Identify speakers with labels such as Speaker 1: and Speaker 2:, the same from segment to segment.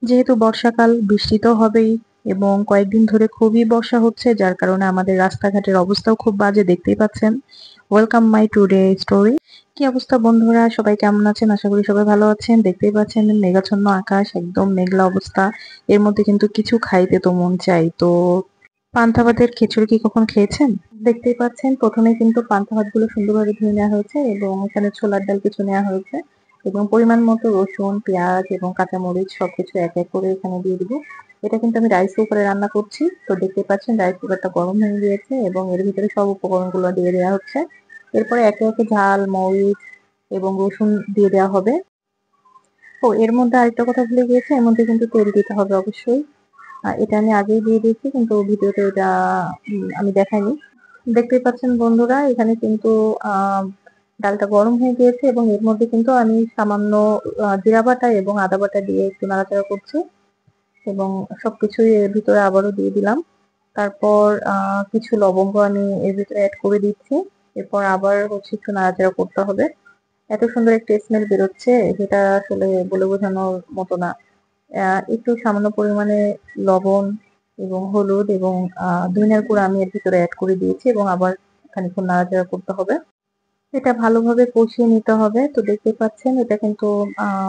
Speaker 1: যেহেতু বর্ষাকাল, বৃষ্টি তো হবেই এবং কয়েকদিন ধরে খুবই বর্ষা হচ্ছে, যার কারণে আমাদের রাস্তাঘাটের অবস্থাও খুব বাজে, দেখতেই পাচ্ছেন। Welcome my today story. কি অবস্থা বন্ধুরা, সবাই কেমন আছেন? আশা করি সবাই ভালো আছেন। দেখতেই পাচ্ছেন মেঘাচ্ছন্ন আকাশ, একদম মেঘলা অবস্থা। এর মধ্যে কিন্তু কিছু খাইতে তো মন চাই। তো পান্তা ভাতের খিচুড়ি কি কখন খেয়েছেন? দেখতেই পাচ্ছেন প্রথমে কিন্তু পান্তা ভাতগুলো সুন্দরভাবে ধুয়ে নেওয়া হয়েছে এবং এখানে ছোলার ডাল কিছু নেওয়া হয়েছে এবং পরিমাণ মতো রসুন, পেঁয়াজ এবং কাঁচামরিচ সবকিছু এক এক করে এখানে দিয়ে দিব। এটা কিন্তু আমি রাইস কুকারে রান্না করছি। তো দেখতে পাচ্ছেন রাইস কুকারটা গরম হয়ে গিয়েছে এবং এর ভিতরে সব উপকরণগুলো দিয়ে দেওয়া হচ্ছে। এরপরে একে একে ঝাল, মরিচ এবং রসুন দিয়ে দেওয়া হবে। ও এর মধ্যে আরেকটা কথা ভুলে গিয়েছি, এর মধ্যে কিন্তু তেল দিতে হবে অবশ্যই। এটা আমি আগেই দিয়ে দিয়েছি কিন্তু ভিডিওতে এটা আমি দেখাইনি। দেখতেই পাচ্ছেন বন্ধুরা, এখানে কিন্তু ডালটা গরম হয়ে গিয়েছে এবং এর মধ্যে কিন্তু আমি সামান্য জিরা বাটা এবং আদা বাটা দিয়ে একটু নাড়াচাড়া করছি এবং সবকিছুই এর ভিতরে আবারও দিয়ে দিলাম। তারপর কিছু লবঙ্গ আমি এর ভিতরে অ্যাড করে দিচ্ছি। এরপর আবার হচ্ছে একটু নাড়াচাড়া করতে হবে। এত সুন্দর একটা স্মেল বেরোচ্ছে, যেটা আসলে বলে বোঝানোর মতো না। একটু সামান্য পরিমাণে লবণ এবং হলুদ এবং ধনিয়ার গুঁড়া আমি এর ভিতরে অ্যাড করে দিয়েছি এবং আবার খানিকক্ষণ নাড়াচাড়া করতে হবে। এটা ভালোভাবে কষিয়ে নিতে হবে। তো দেখতে পাচ্ছেন এটা কিন্তু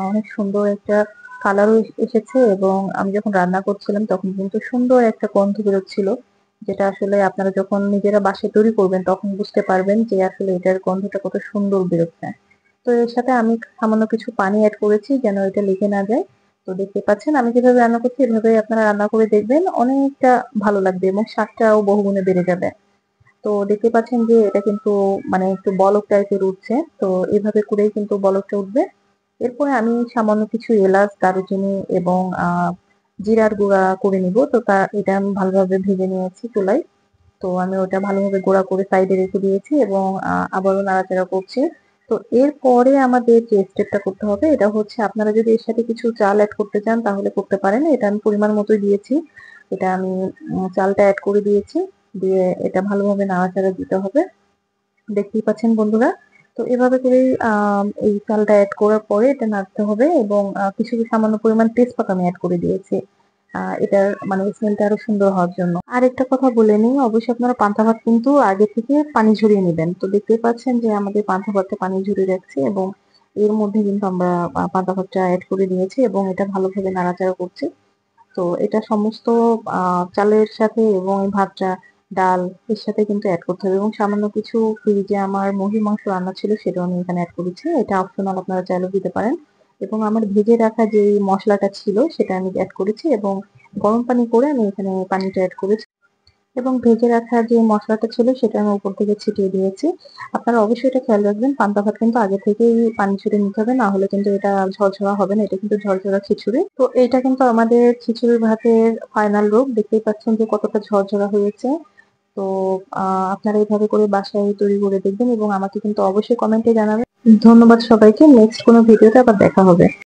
Speaker 1: অনেক সুন্দর একটা কালারও এসেছে এবং আমি যখন রান্না করছিলাম তখন কিন্তু সুন্দর একটা গন্ধ বেরোচ্ছিল, যেটা আসলে আপনারা যখন নিজেরা বাসায় তৈরি করবেন তখন বুঝতে পারবেন যে আসলে এটার গন্ধটা কত সুন্দর বেরোচ্ছে। তো এর সাথে আমি সামান্য কিছু পানি অ্যাড করেছি যেন এটা লেগে না যায়। তো দেখতে পাচ্ছেন আমি যেভাবে রান্না করছি এভাবে আপনারা রান্না করে দেখবেন, অনেকটা ভালো লাগবে এবং স্বাদটাও বহুগুণে বেড়ে যাবে। তো দেখতে পাচ্ছেন যে এটা কিন্তু মানে একটু বলক টাইপের উঠছে। তো এভাবে করেই কিন্তু বলকটা উঠবে। এরপরে আমি সামান্য কিছু এলাচ, দারুচিনি এবং জিরার গুঁড়া করে নিব। তো এটা আমি ভালোভাবে ভেজে নিয়েছি চুলায়। তো আমি ওটা ভালোভাবে গুঁড়া করে সাইডে রেখে দিয়েছি এবং আবারও নাড়াচাড়া করছি। তো এরপরে আমাদের যে স্টেপটা করতে হবে এটা হচ্ছে, আপনারা যদি এর সাথে কিছু চাল অ্যাড করতে চান তাহলে করতে পারেন। এটা আমি পরিমাণ মতোই দিয়েছি। এটা আমি চালটা অ্যাড করে দিয়েছি। দিয়ে এটা ভালোভাবে নাড়াচাড়া দিতে হবে। দেখতেই পাচ্ছেন বন্ধুরা। তো এভাবে করেই এই চালটা অ্যাড করার পরে এটা নাড়তে হবে এবং কিছু সামান্য পরিমাণ তেজপাতা আমি অ্যাড করে দিয়েছি। এটার মানে স্মেলটা আরো সুন্দর হওয়ার জন্য। আরেকটা কথা বলে নিই, অবশ্যই আপনারা পান্তা ভাত কিন্তু আগে থেকে পানি ঝরিয়ে নেবেন। তো দেখতেই পাচ্ছেন যে আমাদের পান্তা ভাতে পানি ঝরিয়ে রাখছি এবং এর মধ্যে কিন্তু আমরা পান্তা ভাতটা অ্যাড করে দিয়েছি এবং এটা ভালোভাবে নাড়াচাড়া করছি। তো এটা সমস্ত চালের সাথে এবং এই ভাতটা, ডাল এর সাথে কিন্তু অ্যাড করতে হবে এবং সামান্য কিছু ফ্রিজে আমার মুরগির মাংস রান্না ছিল সেটাও আমি এখানে অ্যাড করেছি। এটা অপশনাল, আপনারা চাইলেও দিতে পারেন। এবং আমার ভেজে রাখা যে মশলাটা ছিল সেটা আমি অ্যাড করেছি এবং গরম পানি করে আমি এখানে পানিটা অ্যাড করেছি এবং ভেজে রাখা যে মশলাটা ছিল সেটা আমি উপর থেকে ছিটিয়ে দিয়েছি। আপনারা অবশ্যই এটা খেয়াল রাখবেন, পান্তা ভাত কিন্তু আগে থেকেই পানি ছড়িয়ে নিতে হবে, না হলে কিন্তু এটা ঝরঝরা হবে না। এটা কিন্তু ঝরঝরা খিচুড়ি। তো এটা কিন্তু আমাদের খিচুড়ি ভাতের ফাইনাল রূপ। দেখতেই পাচ্ছেন যে কতটা ঝরঝরা হয়েছে। তো আপনারা এইভাবে করে বাসায় তৈরি করে দেখবেন এবং আমাকে কিন্তু অবশ্যই কমেন্টে জানাবেন। ধন্যবাদ সবাইকে। নেক্সট কোনো ভিডিওতে আবার দেখা হবে।